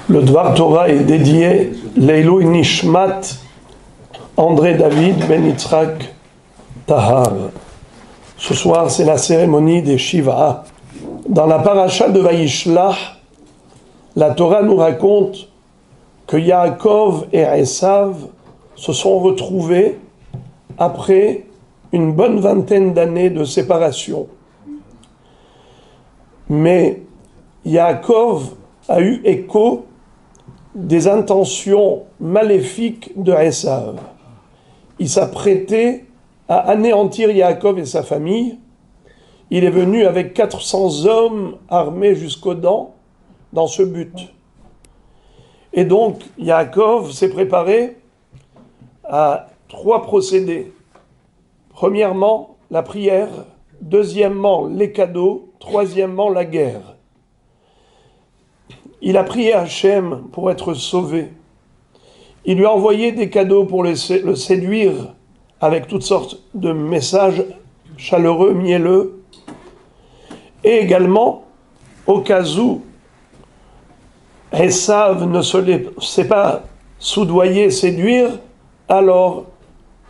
Le Dvar Torah est dédié Leilui Nishmat André David Ben Yitzhak Tahar. Ce soir, c'est la cérémonie des Shiva. Dans la paracha de Vayishlach, la Torah nous raconte que Yaakov et Esav se sont retrouvés après une bonne vingtaine d'années de séparation. Mais Yaakov a eu écho des intentions maléfiques de Esav. Il s'apprêtait à anéantir Yaakov et sa famille. Il est venu avec 400 hommes armés jusqu'aux dents dans ce but. Et donc, Yaakov s'est préparé à 3 procédés. Premièrement, la prière. Deuxièmement, les cadeaux. Troisièmement, la guerre. Il a prié Hachem pour être sauvé. Il lui a envoyé des cadeaux pour le séduire avec toutes sortes de messages chaleureux, mielleux. Et également, au cas où Esav ne s'est pas soudoyé, séduire, alors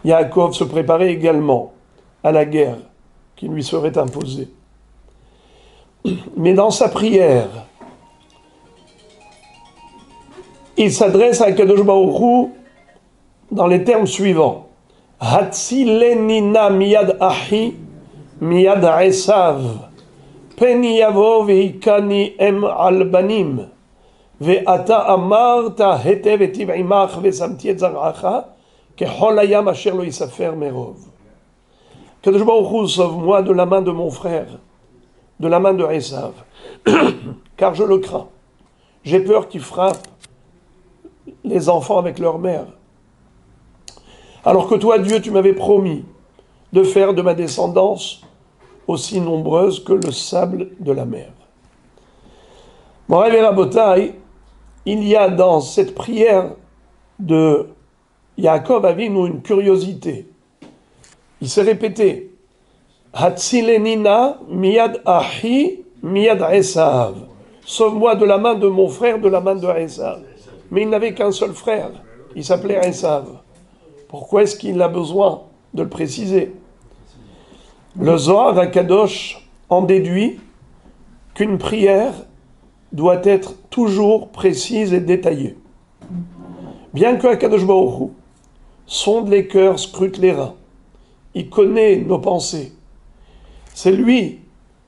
Yaakov se préparait également à la guerre qui lui serait imposée. Mais dans sa prière, il s'adresse à Kadosh Baruch Hu dans les termes suivants. Hatzilenina miyad ahi miyad Esav peni yavo veikani em al banim ve'ata amarta hetev etiv imach vesamti et zaracha kechol hayam asher lo yisafer merov. Kadosh Baruch Hu, sauve-moi de la main de mon frère, de la main de Esav, car je le crains. J'ai peur qu'il frappe les enfants avec leur mère. Alors que toi, Dieu, tu m'avais promis de faire de ma descendance aussi nombreuse que le sable de la mer. Morav et Rabotai, il y a dans cette prière de Yaakov Avinu une curiosité. Il s'est répété Hatzilenina miyad ahi miyad Esav. Sauve-moi de la main de mon frère, de la main de Esav. Mais il n'avait qu'un seul frère, il s'appelait Esav. Pourquoi est-ce qu'il a besoin de le préciser? Le Zohar HaKadosh en déduit qu'une prière doit être toujours précise et détaillée. Bien que HaKadosh Baruch Hu sonde les cœurs, scrute les reins, il connaît nos pensées. C'est lui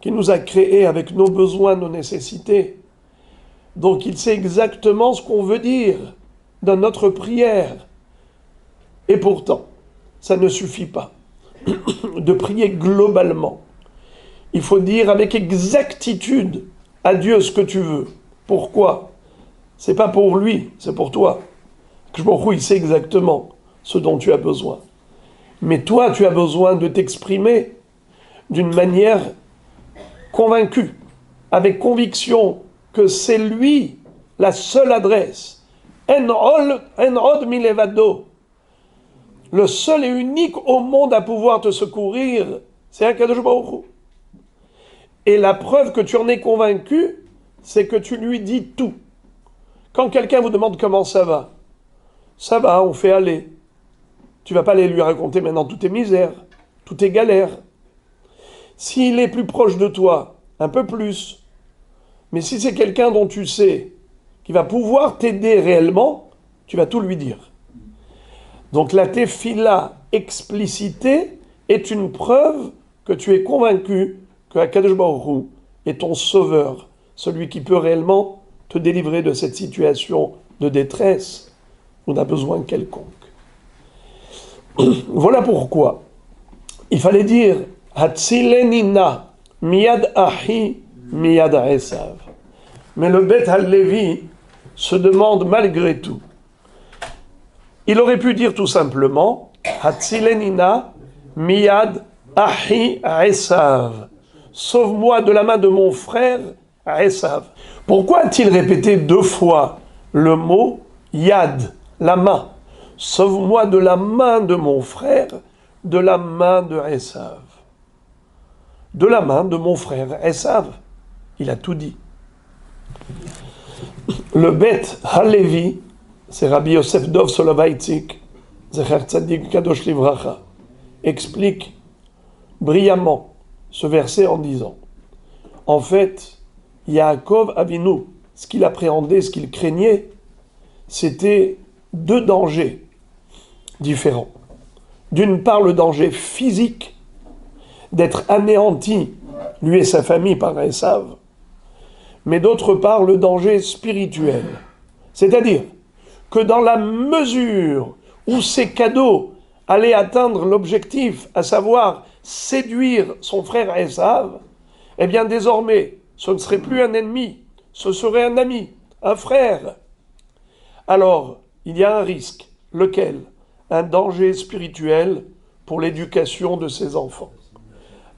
qui nous a créés avec nos besoins, nos nécessités. Donc il sait exactement ce qu'on veut dire dans notre prière. Et pourtant, ça ne suffit pas de prier globalement. Il faut dire avec exactitude à Dieu ce que tu veux. Pourquoi? C'est pas pour lui, c'est pour toi. Il sait exactement ce dont tu as besoin. Mais toi, tu as besoin de t'exprimer d'une manière convaincue, avec conviction, que c'est lui la seule adresse. En od milevado. Le seul et unique au monde à pouvoir te secourir, c'est HaKadosh Baruch Hu. Et la preuve que tu en es convaincu, c'est que tu lui dis tout. Quand quelqu'un vous demande comment ça va, on fait aller. Tu vas pas aller lui raconter maintenant toutes tes misères, toutes tes galères. S'il est plus proche de toi, un peu plus. Mais si c'est quelqu'un dont tu sais qui va pouvoir t'aider réellement, tu vas tout lui dire. Donc la tefila explicitée est une preuve que tu es convaincu que HaKadosh Baruch Hu est ton sauveur, celui qui peut réellement te délivrer de cette situation de détresse où on a besoin quelconque. Voilà pourquoi il fallait dire Hatzilenina miyad ahi miyad Esav. Mais le Beth Halevi se demande malgré tout. Il aurait pu dire tout simplement Hatzilenina miyad ahi Esav. Sauve-moi de la main de mon frère Esav. Pourquoi a-t-il répété 2 fois le mot yad, la main? Sauve-moi de la main de mon frère, de la main de Esav. De la main de mon frère Esav. Il a tout dit. Le Bet Halevi, c'est Rabbi Yosef Dov Soloveitchik, Zecher Tzadik Kadosh Livracha, explique brillamment ce verset en disant, en fait, Yaakov Avinu, ce qu'il appréhendait, ce qu'il craignait, c'était deux dangers différents. D'une part, le danger physique d'être anéanti, lui et sa famille, par Esav, mais d'autre part, le danger spirituel. C'est-à-dire que dans la mesure où ces cadeaux allaient atteindre l'objectif, à savoir séduire son frère Esav, eh bien désormais, ce ne serait plus un ennemi, ce serait un ami, un frère. Alors, il y a un risque. Lequel ? Un danger spirituel pour l'éducation de ses enfants.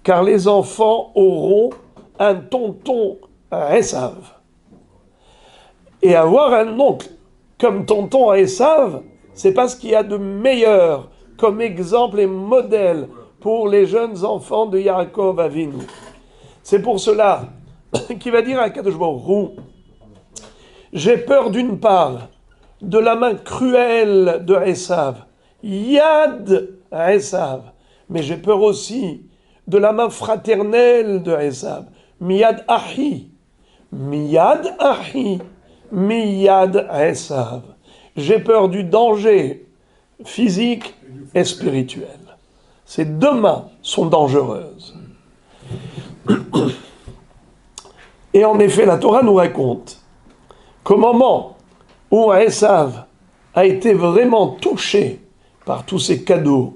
Car les enfants auront un tonton à Esav. Et avoir un oncle comme tonton à Esav, c'est pas ce qu'il y a de meilleur comme exemple et modèle pour les jeunes enfants de Yaakov Avinu. C'est pour cela qu'il va dire à Kadosh Baruch Hu, j'ai peur d'une part de la main cruelle de Esav, Yad Esav, mais j'ai peur aussi de la main fraternelle de Esav, Miyad Ahi, Miyad Ahi, Miyad Esav. J'ai peur du danger physique et spirituel. Ces deux mains sont dangereuses. Et en effet, la Torah nous raconte qu'au moment où Esav a été vraiment touché par tous ces cadeaux,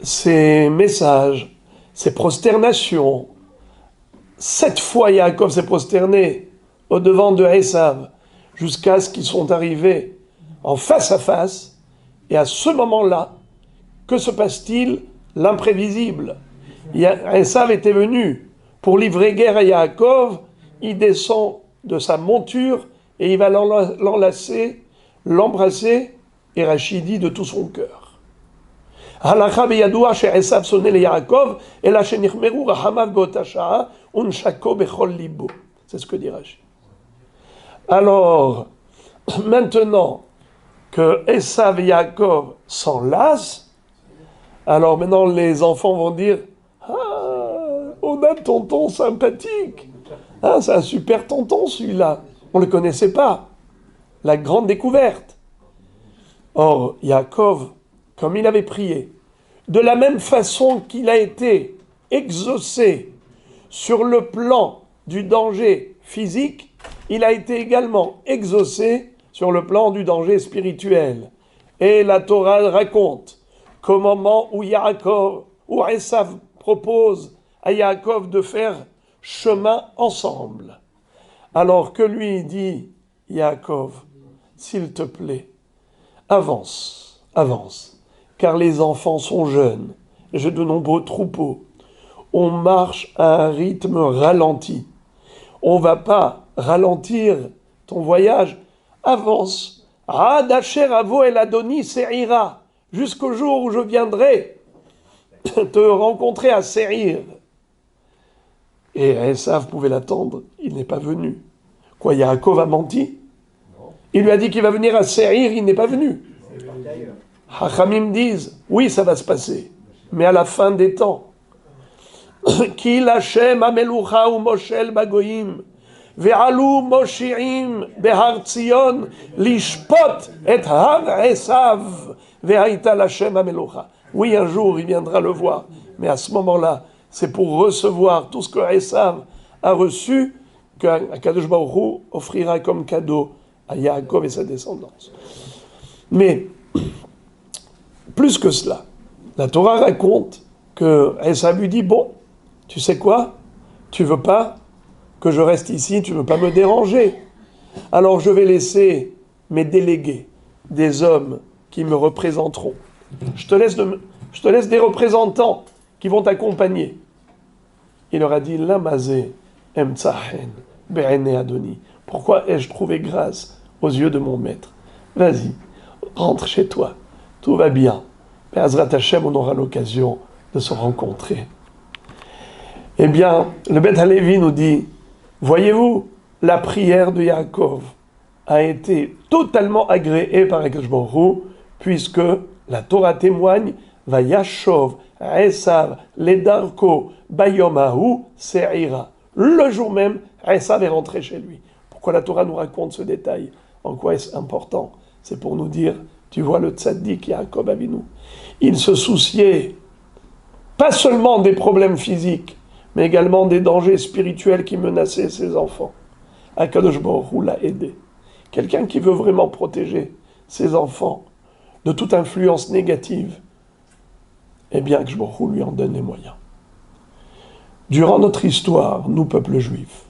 ces messages, ces prosternations, 7 fois Yaakov s'est prosterné au devant de Esav, jusqu'à ce qu'ils sont arrivés en face à face, et à ce moment-là, que se passe-t-il ? L'imprévisible. Esav était venu pour livrer guerre à Yaakov, il descend de sa monture et il va l'enlacer, l'embrasser, et Rachid dit de tout son cœur. Halakha beyadoua she'Esav sonné le Yaakov, ela shenichmeru rachamav be'ota sha'a unshako bechol libo. C'est ce que dit Rachid. Alors, maintenant que Esav et Yaakov s'enlacent, alors maintenant les enfants vont dire « Ah, on a un tonton sympathique. Ah, c'est un super tonton celui-là. On ne le connaissait pas. La grande découverte. » Or, Yaakov, comme il avait prié, de la même façon qu'il a été exaucé sur le plan du danger physique, il a été également exaucé sur le plan du danger spirituel. Et la Torah raconte qu'au moment où Esav propose à Yaakov de faire chemin ensemble, alors que lui dit, Yaakov, s'il te plaît, avance, car les enfants sont jeunes, j'ai de nombreux troupeaux, on marche à un rythme ralenti, on ne va pas ralentir ton voyage, avance, Ad asher avo el Adoni se'ira, jusqu'au jour où je viendrai te rencontrer à Seir. Et Esav pouvait l'attendre, il n'est pas venu. Quoi, Yaakov a menti ? Il lui a dit qu'il va venir à Seir, il n'est pas venu. Hachamim disent, oui, ça va se passer, mais à la fin des temps. Ki l'Hashem amelucha u moshel bagoyim, ve'alu moshi'im behar Tzion, lishpot et har Esav, ve'aita l'Hashem amelucha. Oui, un jour, il viendra le voir, mais à ce moment-là, c'est pour recevoir tout ce que Esav a reçu, qu'Akadosh Baruch Hu offrira comme cadeau à Yaakov et sa descendance. Mais, plus que cela, la Torah raconte que Esav lui dit, bon, tu sais quoi ? Tu veux pas que je reste ici, tu veux pas me déranger. Alors je vais laisser mes délégués, des hommes qui me représenteront. Je te laisse des représentants qui vont t'accompagner. Il leur a dit, Lamazé emtsahen be'ene Adoni. Pourquoi ai-je trouvé grâce aux yeux de mon maître ? Vas-y, rentre chez toi, tout va bien. Be'azrat Hashem, on aura l'occasion de se rencontrer. Eh bien, le Bet Halevi nous dit, voyez-vous, la prière de Yaakov a été totalement agréé par Akadosh Baruch Hu, puisque la Torah témoigne Vayashov, Esav, Ledarko, Bayomahu, Se'ira. Le jour même, Esav est rentré chez lui. Pourquoi la Torah nous raconte ce détail? En quoi est-ce important? C'est pour nous dire, tu vois le tzaddik Yaakov Avinu, il se souciait pas seulement des problèmes physiques, mais également des dangers spirituels qui menaçaient ses enfants. Akadosh Baruch Hu l'a aidé. Quelqu'un qui veut vraiment protéger ses enfants de toute influence négative, eh bien, Akadosh Baruch Hu lui en donne les moyens. Durant notre histoire, nous, peuple juif,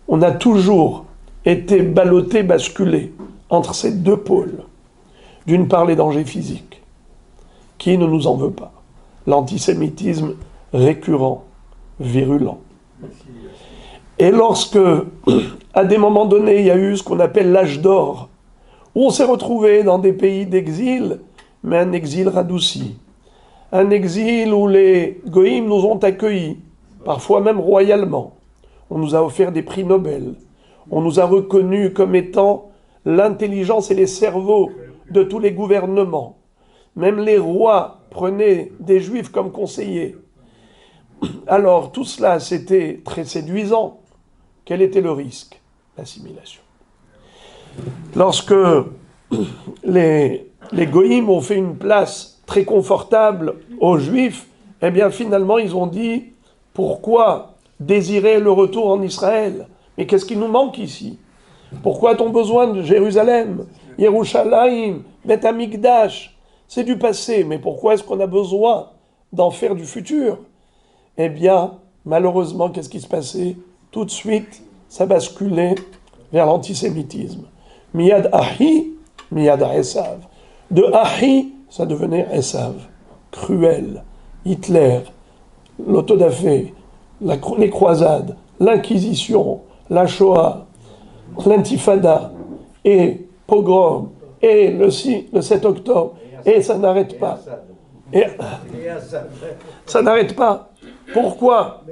on a toujours été ballottés, basculés entre ces deux pôles. D'une part, les dangers physiques. Qui ne nous en veut pas? L'antisémitisme récurrent, virulent. Et lorsque, à des moments donnés, il y a eu ce qu'on appelle l'âge d'or, où on s'est retrouvé dans des pays d'exil, mais un exil radouci. Un exil où les goïms nous ont accueillis, parfois même royalement. On nous a offert des prix Nobel. On nous a reconnus comme étant l'intelligence et les cerveaux de tous les gouvernements. Même les rois prenaient des juifs comme conseillers. Alors, tout cela, c'était très séduisant. Quel était le risque? L'assimilation. Lorsque les goïms ont fait une place très confortable aux juifs, eh bien, finalement, ils ont dit, pourquoi désirer le retour en Israël? Mais qu'est-ce qui nous manque ici? Pourquoi a-t-on besoin de Jérusalem, Yerushalayim, Beth Amikdash? C'est du passé, mais pourquoi est-ce qu'on a besoin d'en faire du futur? Eh bien, malheureusement, qu'est-ce qui se passait? Tout de suite, ça basculait vers l'antisémitisme. Miyad Ahi, Miyad Esav. De Ahi, ça devenait Esav. Cruel. Hitler, l'autodafé, les croisades, l'Inquisition, la Shoah, l'intifada, et pogrom, et le 7 octobre, et ça n'arrête pas. Et ça n'arrête pas. Pourquoi?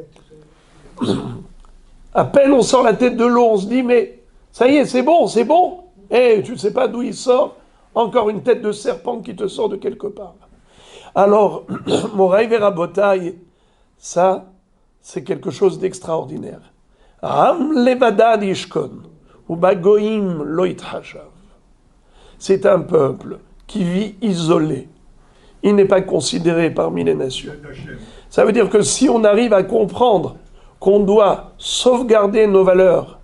À peine on sort la tête de l'eau, on se dit, mais ça y est, c'est bon. Et tu ne sais pas d'où il sort, encore une tête de serpent qui te sort de quelque part. Alors, Moraï Verabotaï, ça, c'est quelque chose d'extraordinaire. Ram levada ishkon, ou bagoim loit hashav. C'est un peuple qui vit isolé. Il n'est pas considéré parmi les nations. Ça veut dire que si on arrive à comprendre qu'on doit sauvegarder nos valeurs,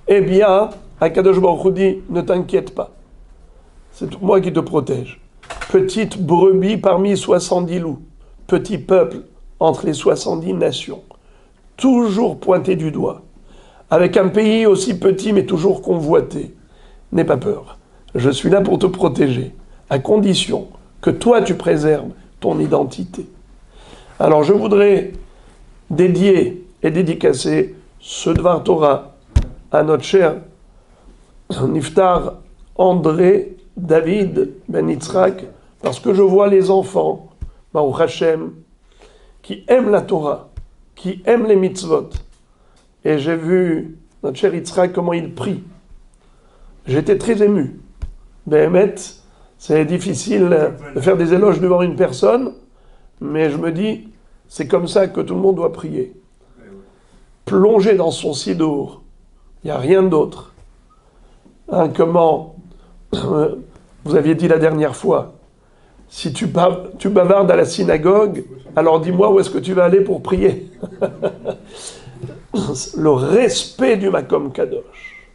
eh bien, Akadosh Baruch Hu dit, ne t'inquiète pas. C'est moi qui te protège. Petite brebis parmi 70 loups. Petit peuple entre les 70 nations. Toujours pointé du doigt. Avec un pays aussi petit mais toujours convoité. N'aie pas peur. Je suis là pour te protéger, à condition que toi tu préserves ton identité. Alors je voudrais dédier et dédicacer ce Dvar Torah à notre cher Niftar André David Ben Yitzhak, parce que je vois les enfants, Baruch Hashem, qui aiment la Torah, qui aiment les mitzvot. Et j'ai vu notre cher Yitzhak comment il prie. J'étais très ému. Béhémet, c'est difficile de faire des éloges devant une personne, mais je me dis, c'est comme ça que tout le monde doit prier. Plonger dans son sidour, il n'y a rien d'autre. Hein, comment vous aviez dit la dernière fois, si tu bavardes à la synagogue, alors dis-moi où est-ce que tu vas aller pour prier. Le respect du Makom Kadosh.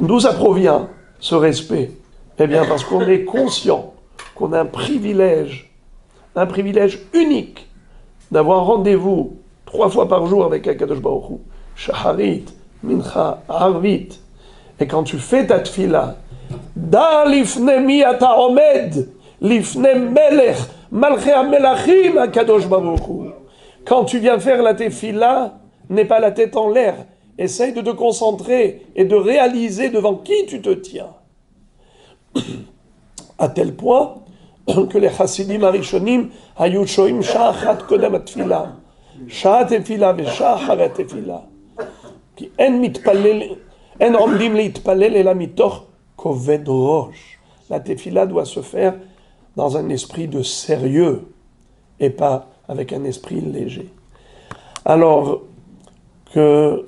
D'où ça provient, ce respect? Eh bien, parce qu'on est conscient qu'on a un privilège unique, d'avoir rendez-vous 3 fois par jour avec Akadosh Baruch Hu, Shaharit, Mincha, Arvit. Et quand tu fais ta tfila, Da lifne mi ata omed, lifne melech, malchei hamelachim Akadosh Baruch Hu. Quand tu viens faire la tefila, n'aie pas la tête en l'air. Essaye de te concentrer et de réaliser devant qui tu te tiens. À tel point que les chassidim arishonim hayu shoim sha'achat kodem atfila, sha'a tefila ve'sha'a harat tefila. Ki en mitpallel, En omdim litpalel ela mitoch koved rosh. La tefila doit se faire dans un esprit de sérieux et pas avec un esprit léger. Alors que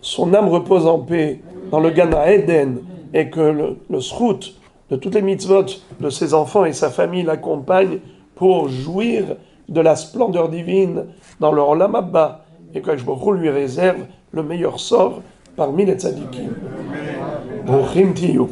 son âme repose en paix dans le Gan Eden et que le srout de toutes les mitzvot de ses enfants et sa famille l'accompagnent pour jouir de la splendeur divine dans le Olam Abba, et que Baruch Hu lui réserve le meilleur sort parmi les tzadikim. Bruchim tiyu.